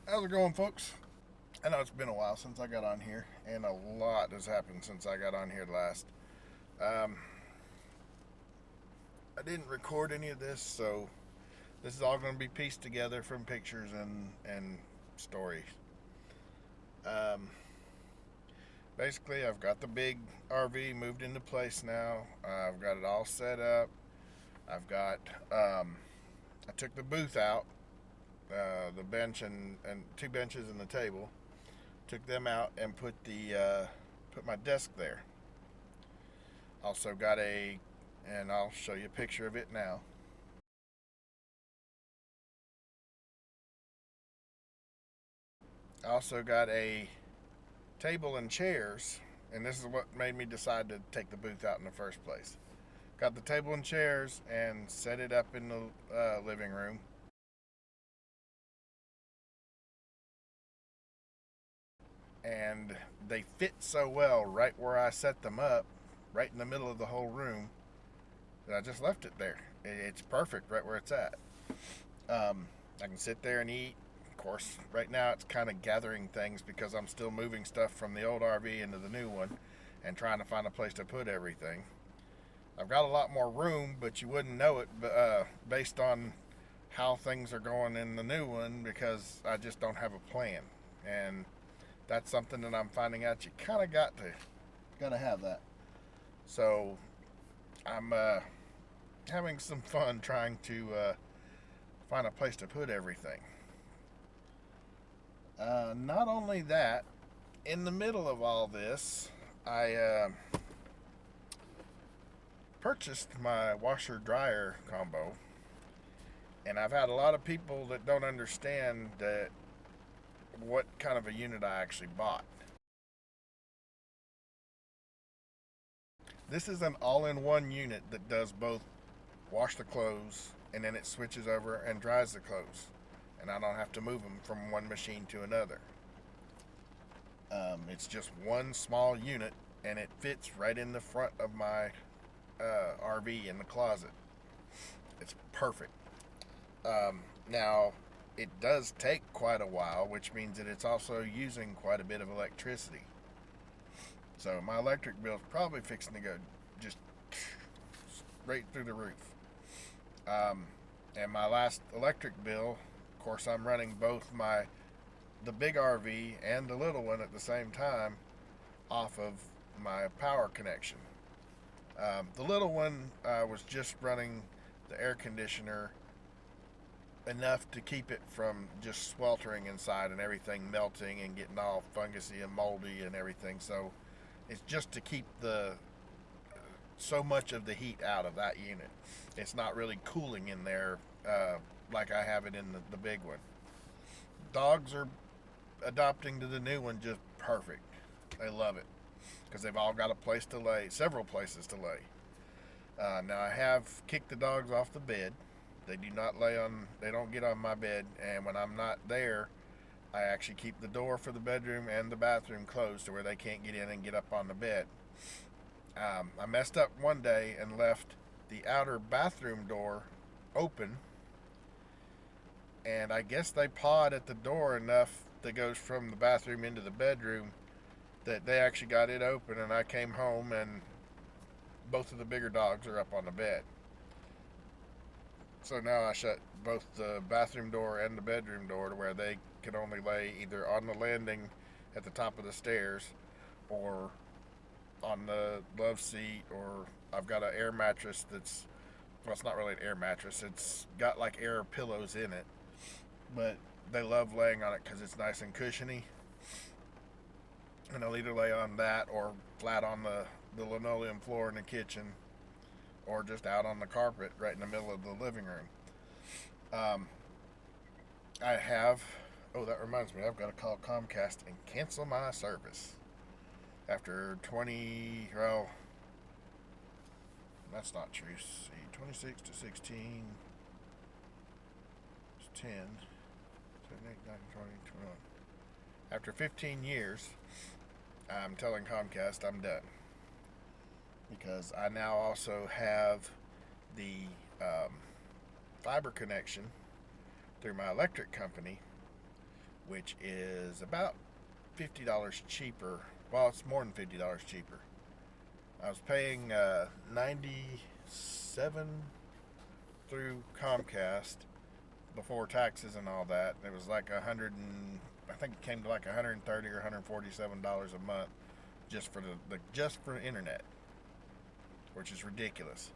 How's it going, folks? I know it's been a while since I got on here, and a lot has happened since I got on here last. Um, I didn't record any of this, so this is all going to be pieced together from pictures and stories. Um, Basically, I've got the big RV moved into place now. I've got it all set up. I've got I took the booth out, the bench and two benches and the table. Took them out and put my desk there. Also got and I'll show you a picture of it now. I also got a table and chairs, and this is what made me decide to take the booth out in the first place. Got the table and chairs and set it up in the living room, and they fit so well right where I set them up, right in the middle of the whole room, that I just left it there. It's perfect right where it's at. I can sit there and eat. Of course, right now it's kind of gathering things because I'm still moving stuff from the old RV into the new one and trying to find a place to put everything. I've got a lot more room, but you wouldn't know it based on how things are going in the new one because I just don't have a plan. And that's something that I'm finding out you kind of gotta have that. So I'm having some fun trying to find a place to put everything. Not only that, in the middle of all this, I purchased my washer dryer combo, and I've had a lot of people that don't understand that what kind of a unit I actually bought. This is an all-in-one unit that does both wash the clothes and then it switches over and dries the clothes, and I don't have to move them from one machine to another. It's just one small unit, and it fits right in the front of my RV in the closet. It's perfect. Now, it does take quite a while, which means that it's also using quite a bit of electricity. So my electric bill is probably fixing to go just straight through the roof. Um, and my last electric bill, of course, I'm running both the big RV and the little one at the same time off of my power connection. The little one was just running the air conditioner enough to keep it from just sweltering inside and everything melting and getting all fungusy and moldy and everything. So it's just to keep the so much of the heat out of that unit. It's not really cooling in there like I have it in the big one. Dogs are adopting to the new one just perfect. They love it because they've all got a place to lay, several places to lay. Now I have kicked the dogs off the bed. They do not lay on. They don't get on my bed. And when I'm not there, I actually keep the door for the bedroom and the bathroom closed to where they can't get in and get up on the bed. I messed up one day and left the outer bathroom door open, and I guess they pawed at the door enough that goes from the bathroom into the bedroom that they actually got it open. And I came home and both of the bigger dogs are up on the bed. So now I shut both the bathroom door and the bedroom door to where they can only lay either on the landing at the top of the stairs or on the love seat, or I've got an air mattress that's, well, it's not really an air mattress. It's got like air pillows in it, but they love laying on it because it's nice and cushiony. And they'll either lay on that or flat on the linoleum floor in the kitchen or just out on the carpet right in the middle of the living room. Um, I have. Oh, that reminds me. I've got to call Comcast and cancel my service after 20. Well, that's not true. See, 26 to 16. It's 10. 7, 8, 9, 20, 21. After 15 years, I'm telling Comcast I'm done because I now also have the um, fiber connection through my electric company which is about $50 cheaper. Well, it's more than $50 cheaper. I was paying 97 through Comcast before taxes and all that. It was like I think it came to like $130 or $147 a month just for just for internet, which is ridiculous.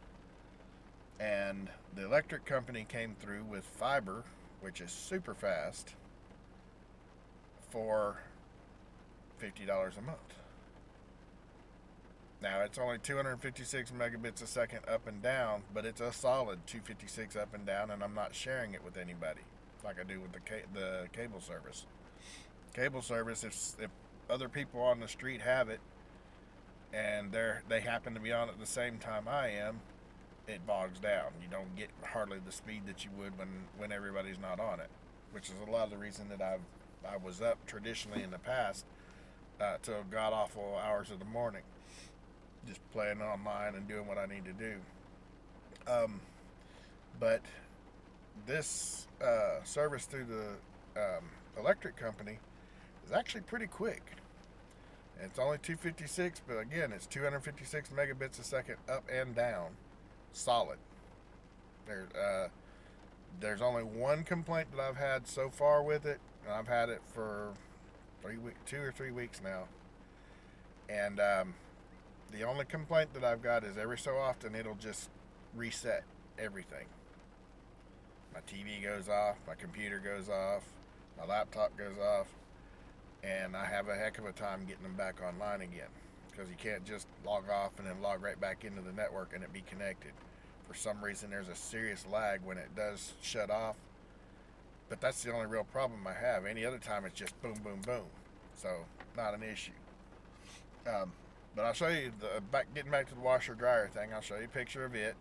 And the electric company came through with fiber, which is super fast, for $50 a month. Now it's only 256 megabits a second up and down, but it's a solid 256 up and down, and I'm not sharing it with anybody like I do with the cable service. Cable service, if other people on the street have it and they happen to be on at the same time I am, it bogs down. You don't get hardly the speed that you would when everybody's not on it, which is a lot of the reason that I was up traditionally in the past till god awful hours of the morning, just playing online and doing what I need to do. But this service through the electric company is actually pretty quick. It's only 256, but again, it's 256 megabits a second up and down, solid. There's only one complaint that I've had so far with it, and I've had it for 2 or 3 weeks now. And the only complaint that I've got is every so often it'll just reset everything. My TV goes off, my computer goes off, my laptop goes off, and I have a heck of a time getting them back online again, because you can't just log off and then log right back into the network and it be connected. For some reason, there's a serious lag when it does shut off, but that's the only real problem I have. Any other time, it's just boom, boom, boom. So, not an issue. But I'll show you getting back to the washer dryer thing. I'll show you a picture of it.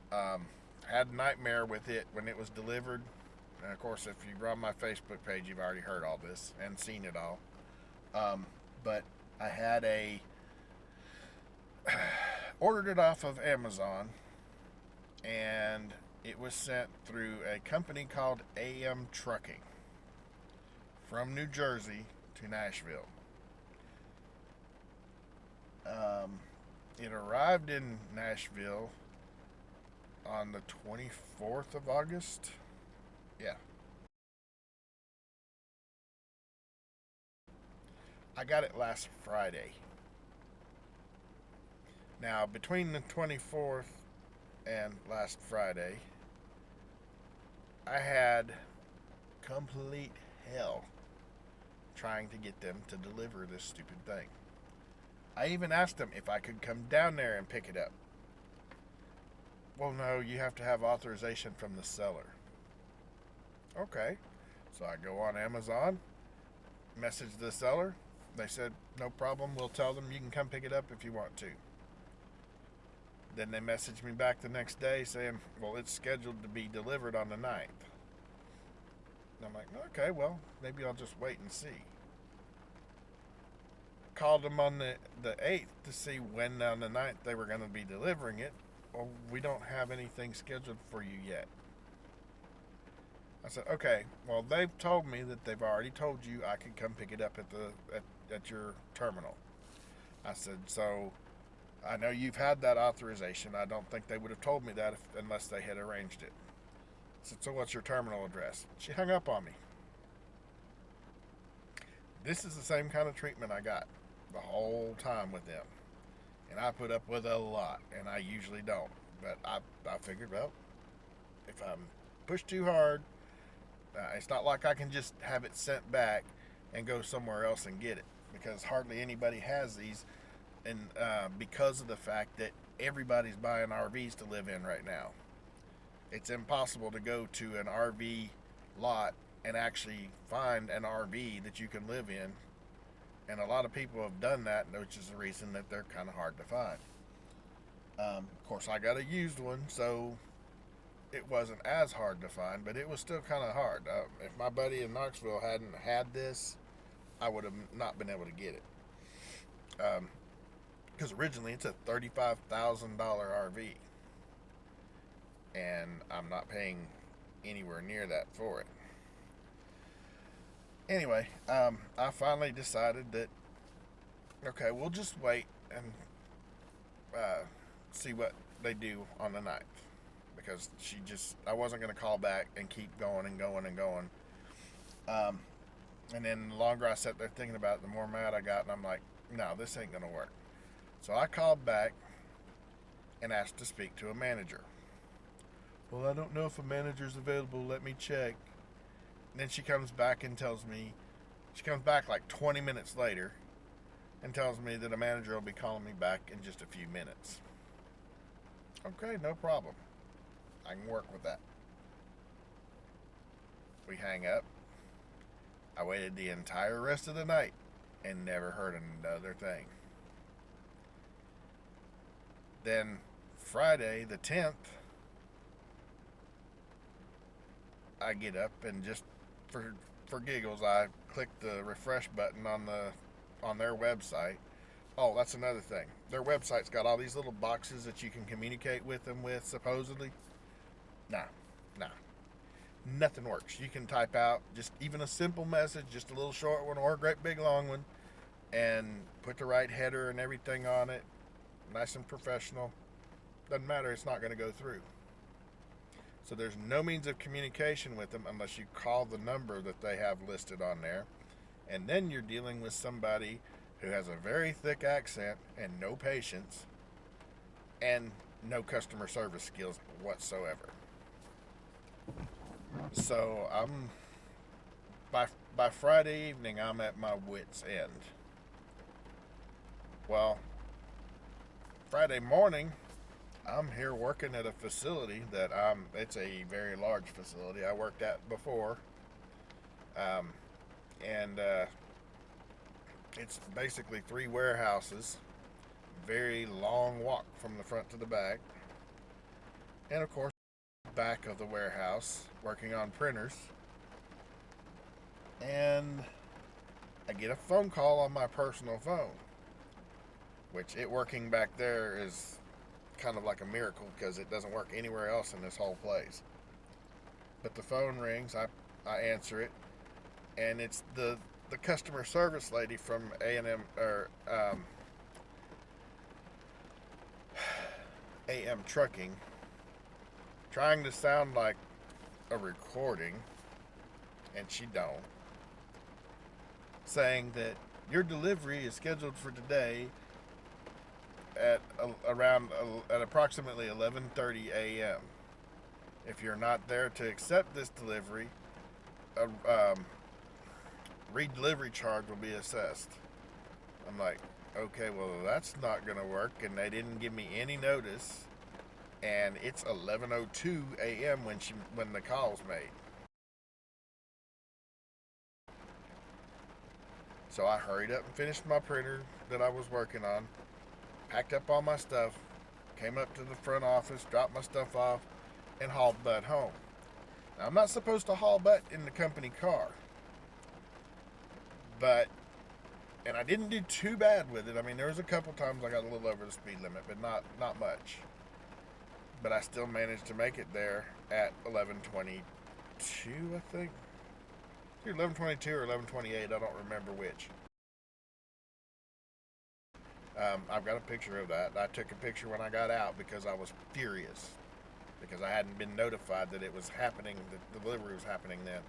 Had a nightmare with it when it was delivered. And of course, if you're on my Facebook page, you've already heard all this and seen it all. But I had ordered it off of Amazon, and it was sent through a company called AM Trucking from New Jersey to Nashville. It arrived in Nashville on the 24th of August. Yeah. I got it last Friday. Now, between the 24th and last Friday, I had complete hell trying to get them to deliver this stupid thing. I even asked them if I could come down there and pick it up. Well, no, you have to have authorization from the seller. Okay. So I go on Amazon, message the seller. They said, no problem, we'll tell them you can come pick it up if you want to. Then they messaged me back the next day saying, well, it's scheduled to be delivered on the 9th. And I'm like, okay, well, maybe I'll just wait and see. Called them on the 8th to see when on the 9th they were going to be delivering it. Well, we don't have anything scheduled for you yet. I said, okay, well, they've told me that they've already told you I could come pick it up at your terminal. I said, so I know you've had that authorization. I don't think they would have told me that unless they had arranged it. I said, so what's your terminal address? She hung up on me. This is the same kind of treatment I got the whole time with them. And I put up with a lot, and I usually don't. But I figured, well, if I'm pushed too hard, it's not like I can just have it sent back and go somewhere else and get it, because hardly anybody has these, and because of the fact that everybody's buying RVs to live in right now. It's impossible to go to an RV lot and actually find an RV that you can live in, and a lot of people have done that, which is the reason that they're kind of hard to find. Of course, I got a used one, so it wasn't as hard to find, but it was still kind of hard. If my buddy in Knoxville hadn't had this, I would have not been able to get it. Because originally it's a $35,000 RV, and I'm not paying anywhere near that for it. Anyway, I finally decided that, okay, we'll just wait and see what they do on the 9th. Because I wasn't going to call back and keep going and going and going. Um, and then the longer I sat there thinking about it, the more mad I got. And I'm like, no, this ain't going to work. So I called back and asked to speak to a manager. Well, I don't know if a manager's available. Let me check. And then she comes back and tells me, she comes back like 20 minutes later and tells me that a manager will be calling me back in just a few minutes. Okay, no problem. I can work with that. We hang up. I waited the entire rest of the night and never heard another thing. Then Friday the 10th, I get up and just for giggles, I click the refresh button on their website. Oh, that's another thing. Their website's got all these little boxes that you can communicate with them with, supposedly. Nah. Nothing works. You can type out just even a simple message, just a little short one or a great big long one, and put the right header and everything on it, nice and professional. Doesn't matter, it's not going to go through. So there's no means of communication with them unless you call the number that they have listed on there. And then you're dealing with somebody who has a very thick accent and no patience and no customer service skills whatsoever. So by Friday evening, I'm at my wit's end. Well, Friday morning, I'm here working at a facility that it's a very large facility I worked at before. And it's basically 3 warehouses, very long walk from the front to the back. And of course, back of the warehouse working on printers, and I get a phone call on my personal phone, which it working back there is kind of like a miracle because it doesn't work anywhere else in this whole place. But the phone rings, I answer it, and it's the customer service lady from A&M or AM Trucking, trying to sound like a recording, and she don't, saying that your delivery is scheduled for today at approximately 11:30 a.m. If you're not there to accept this delivery, a redelivery charge will be assessed. I'm like, okay, well, that's not gonna work, and they didn't give me any notice. And it's 11:02 a.m. when the call's made. So I hurried up and finished my printer that I was working on, packed up all my stuff, came up to the front office, dropped my stuff off, and hauled butt home. Now, I'm not supposed to haul butt in the company car, and I didn't do too bad with it. I mean, there was a couple times I got a little over the speed limit, but not much. But I still managed to make it there at 11:22, I think. Either 11:22 or 11:28, I don't remember which. I've got a picture of that. I took a picture when I got out because I was furious because I hadn't been notified that it was happening, the delivery was happening then.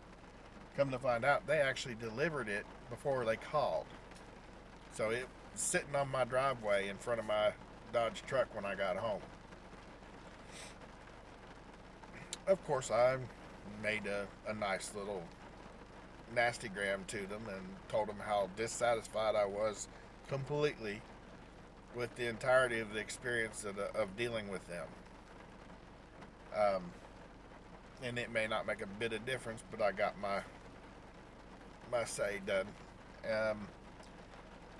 Come to find out, they actually delivered it before they called. So it was sitting on my driveway in front of my Dodge truck when I got home. Of course, I made a nice little nastygram to them and told them how dissatisfied I was completely with the entirety of the experience of dealing with them. And it may not make a bit of difference, but I got my say done.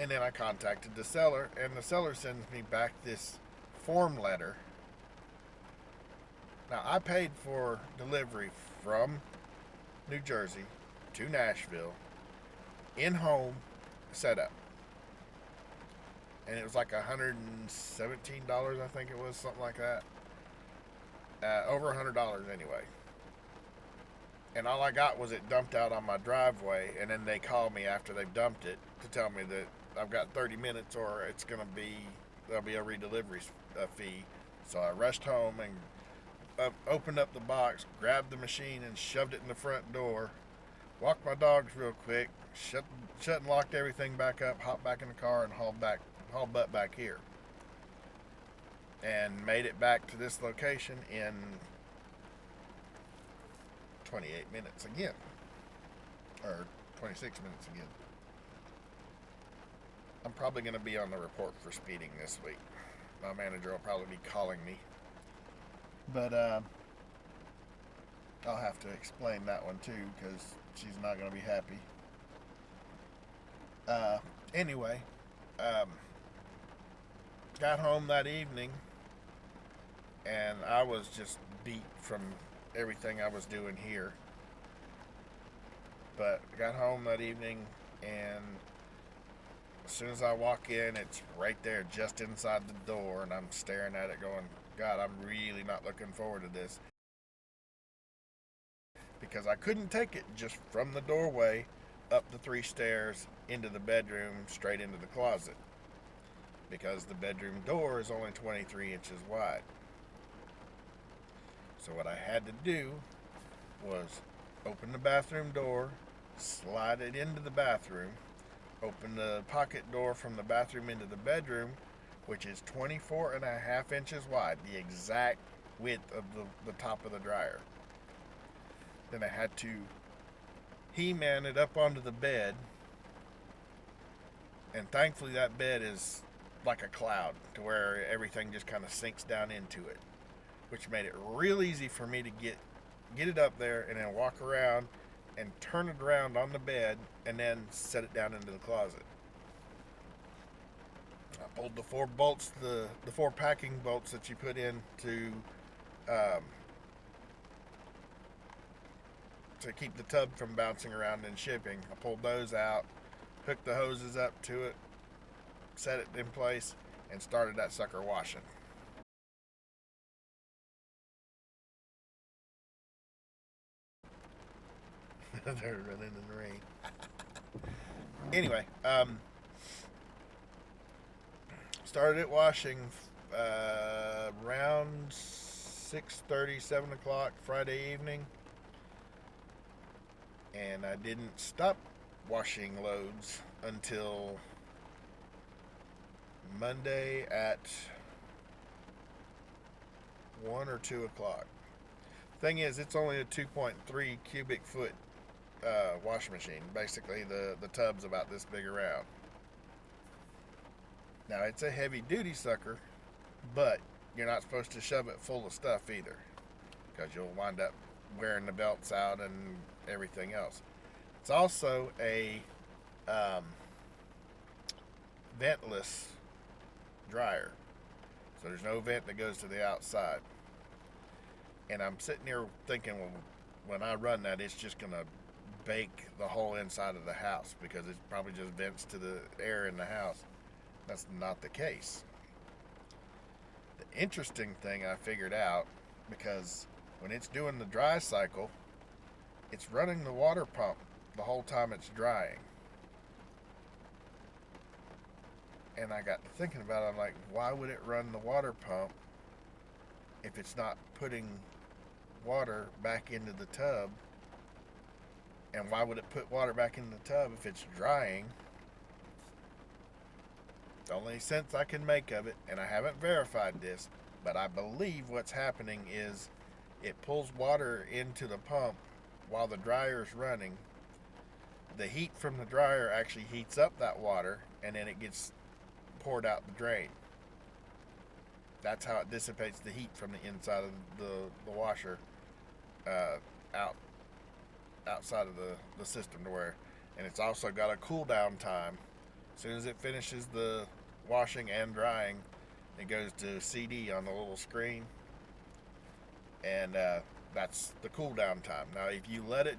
And then I contacted the seller, and the seller sends me back this form letter. Now, I paid for delivery from New Jersey to Nashville, in-home setup. And it was like $117, I think it was, something like that. Over $100 anyway. and all I got was it dumped out on my driveway, and then they call me after they've dumped it to tell me that I've got 30 minutes or it's going to be, there'll be a redelivery fee. So I rushed home and opened up the box, grabbed the machine and shoved it in the front door, walked my dogs real quick, shut and locked everything back up, hopped back in the car and hauled butt back here. And made it back to this location in 28 minutes again. Or 26 minutes again. I'm probably going to be on the report for speeding this week. My manager will probably be calling me. But I'll have to explain that one too, because she's not going to be happy. Anyway, got home that evening, and I was just beat from everything I was doing here. But I got home that evening, and as soon as I walk in, it's right there just inside the door, and I'm staring at it going, God, I'm really not looking forward to this. Because I couldn't take it just from the doorway up the 3 stairs into the bedroom straight into the closet, because the bedroom door is only 23 inches wide. So what I had to do was open the bathroom door, slide it into the bathroom, open the pocket door from the bathroom into the bedroom, which is 24.5 inches wide, the exact width of the top of the dryer. Then I had to He-Man it up onto the bed, and thankfully that bed is like a cloud to where everything just kind of sinks down into it, which made it real easy for me to get it up there and then walk around and turn it around on the bed and then set it down into the closet. I pulled the 4 bolts, the 4 packing bolts that you put in to keep the tub from bouncing around and shipping. I pulled those out, hooked the hoses up to it, set it in place, and started that sucker washing. They're running in the rain. Anyway, started it washing around 6:30, 7 o'clock Friday evening, and I didn't stop washing loads until Monday at 1 or 2 o'clock. Thing is, it's only a 2.3 cubic foot washing machine. Basically, the tub's about this big around. Now, it's a heavy duty sucker, but you're not supposed to shove it full of stuff either, because you'll wind up wearing the belts out and everything else. It's also a ventless dryer, so there's no vent that goes to the outside. And I'm sitting here thinking, well, when I run that, it's just going to bake the whole inside of the house, because it probably just vents to the air in the house. That's not the case. The interesting thing I figured out, because when it's doing the dry cycle, it's running the water pump the whole time it's drying. And I got to thinking about it. I'm like, why would it run the water pump if it's not putting water back into the tub? And why would it put water back in the tub if it's drying? The only sense I can make of it, and I haven't verified this, but I believe what's happening is it pulls water into the pump while the dryer is running. The heat from the dryer actually heats up that water, and then it gets poured out the drain. That's how it dissipates the heat from the inside of the washer outside of the system to where, and it's also got a cool down time. As soon as it finishes the washing and drying, it goes to CD on the little screen, and that's the cool down time. Now, if you let it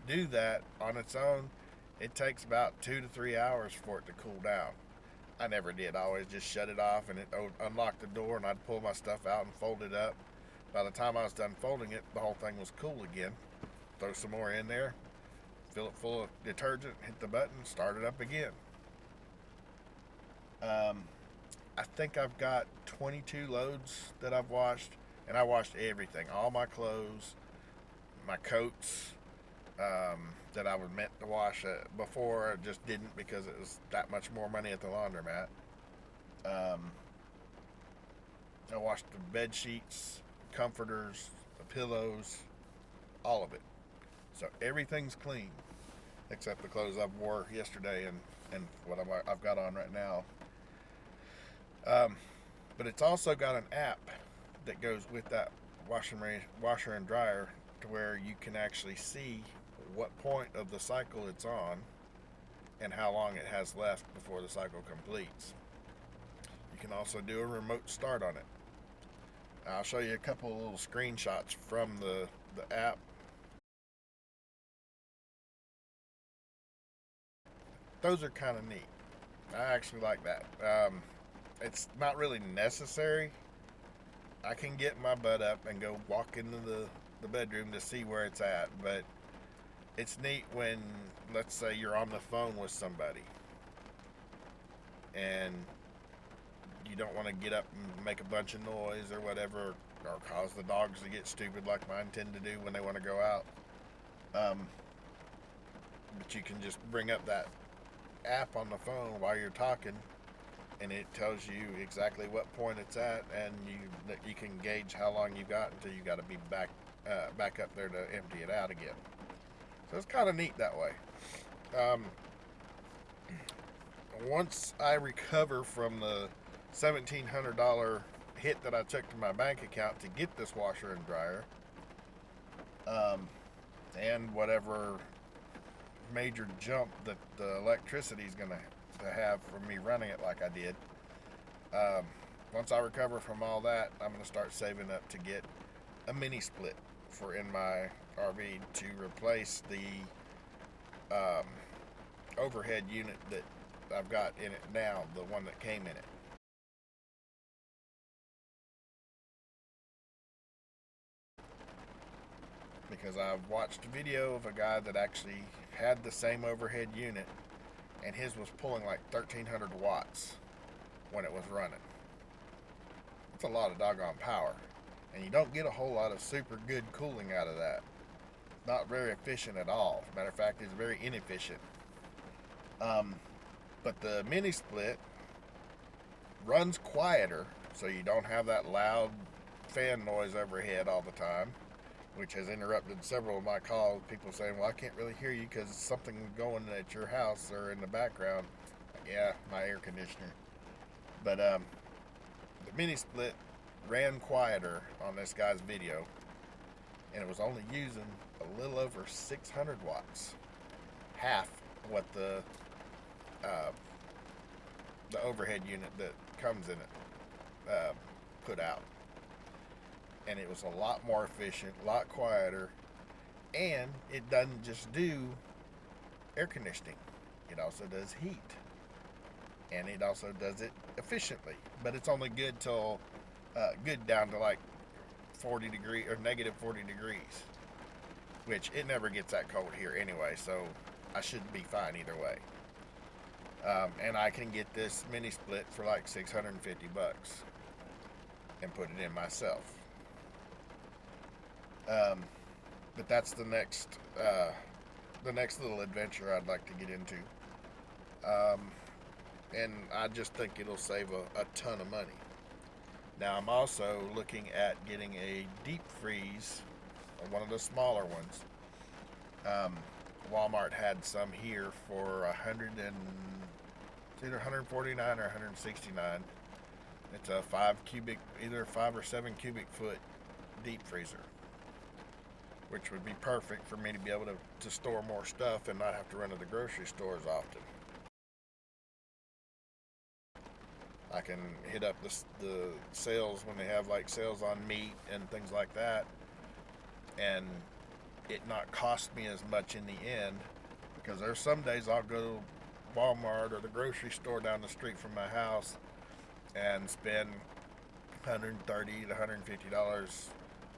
do that on its own, it takes about 2 to 3 hours for it to cool down. I never did. I always just shut it off, and it unlocked the door, and I'd pull my stuff out and fold it up. By the time I was done folding it, the whole thing was cool again. throw some more in there, fill it full of detergent, hit the button, start it up again. I think I've got 22 loads that I've washed, and I washed everything, all my clothes, my coats, that I was meant to wash before. I just didn't because it was that much more money at the laundromat. I washed the bed sheets, comforters, the pillows, all of it. So everything's clean except the clothes I wore yesterday and what I've got on right now. But it's also got an app that goes with that washer and dryer to where you can actually see what point of the cycle it's on and how long it has left before the cycle completes. You can also do a remote start on it. I'll show you a couple of little screenshots from the app. Those are kind of neat. I actually like that. It's not really necessary. I can get my butt up and go walk into the bedroom to see where it's at, but it's neat when, let's say, you're on the phone with somebody and you don't want to get up and make a bunch of noise or whatever, or cause the dogs to get stupid like mine tend to do when they want to go out. But you can just bring up that app on the phone while you're talking, and it tells you exactly what point it's at, and you can gauge how long you got until you got to be back up there to empty it out again. So it's kind of neat that way. Once I recover from the $1,700 hit that I took to my bank account to get this washer and dryer, and whatever major jump that the electricity is going to have for me running it like I did, once I recover from all that, I'm going to start saving up to get a mini split for in my RV to replace the overhead unit that I've got in it now, the one that came in it. Because I've watched a video of a guy that actually had the same overhead unit, and his was pulling like 1,300 watts when it was running. It's a lot of doggone power, and you don't get a whole lot of super good cooling out of that. Not very efficient at all. Matter of fact, it's very inefficient. But the mini split runs quieter, so you don't have that loud fan noise overhead all the time, which has interrupted several of my calls. People saying, well, I can't really hear you because something going at your house or in the background. Yeah, my air conditioner. But the mini split ran quieter on this guy's video, and it was only using a little over 600 watts, half what the overhead unit that comes in it put out. And it was a lot more efficient, a lot quieter, and it doesn't just do air conditioning. It also does heat, and it also does it efficiently. But it's only good till good down to like 40 degree or negative 40 degrees, which it never gets that cold here anyway, so I should be fine either way. And I can get this mini split for like $650 and put it in myself. But that's the next little adventure I'd like to get into. And I just think it'll save a ton of money. Now I'm also looking at getting a deep freeze, one of the smaller ones. Walmart had some here for it's either 149 or 169. It's a either 5 or 7 cubic foot deep freezer, which would be perfect for me to be able to store more stuff and not have to run to the grocery store as often. I can hit up the sales when they have like sales on meat and things like that, and it not cost me as much in the end, because there's some days I'll go to Walmart or the grocery store down the street from my house and spend $130 to $150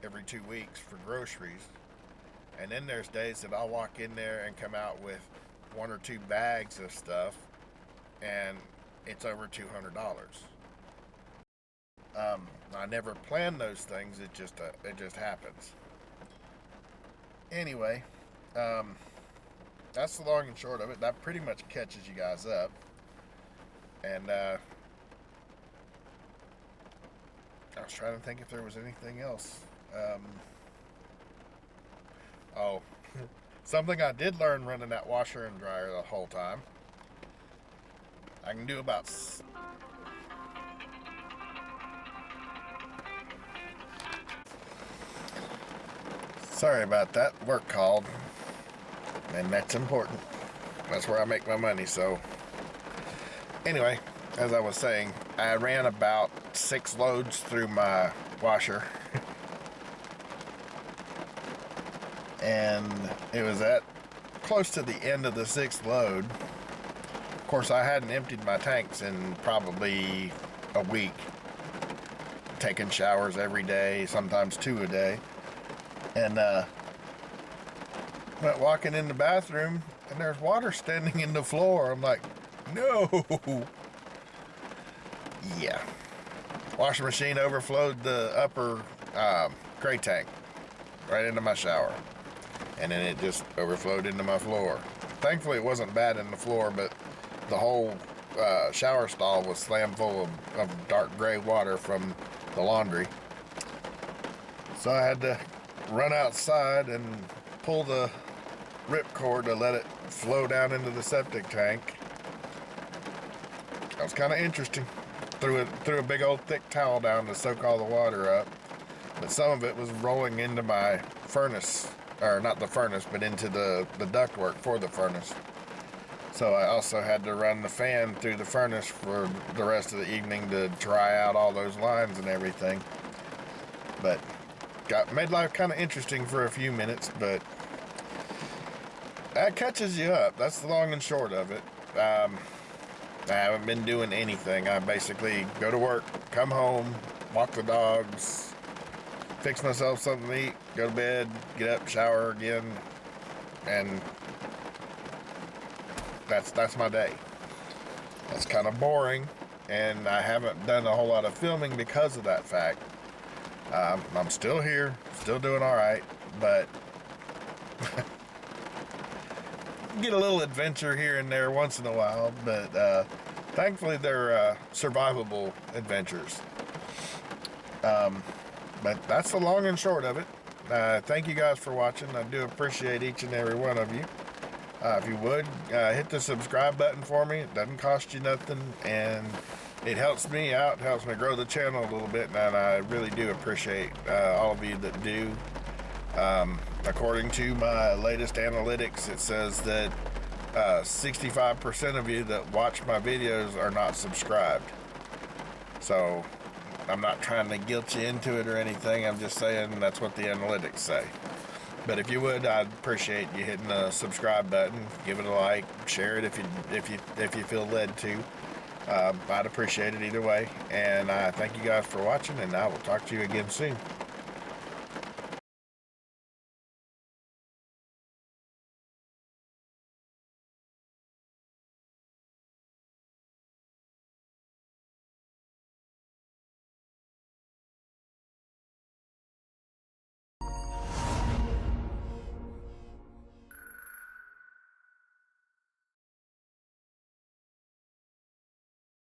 every 2 weeks for groceries, And then there's days that I'll walk in there and come out with 1 or 2 bags of stuff, and it's over $200. I never plan those things. It just happens. Anyway, that's the long and short of it. That pretty much catches you guys up. And I was trying to think if there was anything else. Oh, something I did learn running that washer and dryer the whole time. I can do about sorry about that. Work called, and that's important. That's where I make my money. So anyway, as I was saying, I ran about 6 loads through my washer. And it was at close to the end of the 6th load. Of course, I hadn't emptied my tanks in probably a week. Taking showers every day, sometimes 2 a day. And went walking in the bathroom, and there's water standing in the floor. I'm like, no. Yeah. Washing machine overflowed the upper gray tank right into my shower. And then it just overflowed into my floor. Thankfully, it wasn't bad in the floor, but the whole shower stall was slammed full of dark gray water from the laundry. So I had to run outside and pull the ripcord to let it flow down into the septic tank. That was kind of interesting. Threw a big old thick towel down to soak all the water up, but some of it was rolling into my furnace, or not the furnace, but into the ductwork for the furnace. So I also had to run the fan through the furnace for the rest of the evening to dry out all those lines and everything. But made life kind of interesting for a few minutes, but that catches you up. That's the long and short of it. I haven't been doing anything. I basically go to work, come home, walk the dogs, fix myself something to eat, go to bed, get up, shower again, and that's my day. That's kind of boring, and I haven't done a whole lot of filming because of that fact. I'm still here, still doing all right, but get a little adventure here and there once in a while, but thankfully they're survivable adventures. But that's the long and short of it. Thank you guys for watching. I do appreciate each and every one of you. If you would, hit the subscribe button for me. It doesn't cost you nothing, and it helps me out, helps me grow the channel a little bit, and I really do appreciate all of you that do. According to my latest analytics, it says that 65% of you that watch my videos are not subscribed. So I'm not trying to guilt you into it or anything. I'm just saying that's what the analytics say. But if you would, I'd appreciate you hitting the subscribe button, give it a like, share it if you feel led to. I'd appreciate it either way. And I thank you guys for watching, and I will talk to you again soon.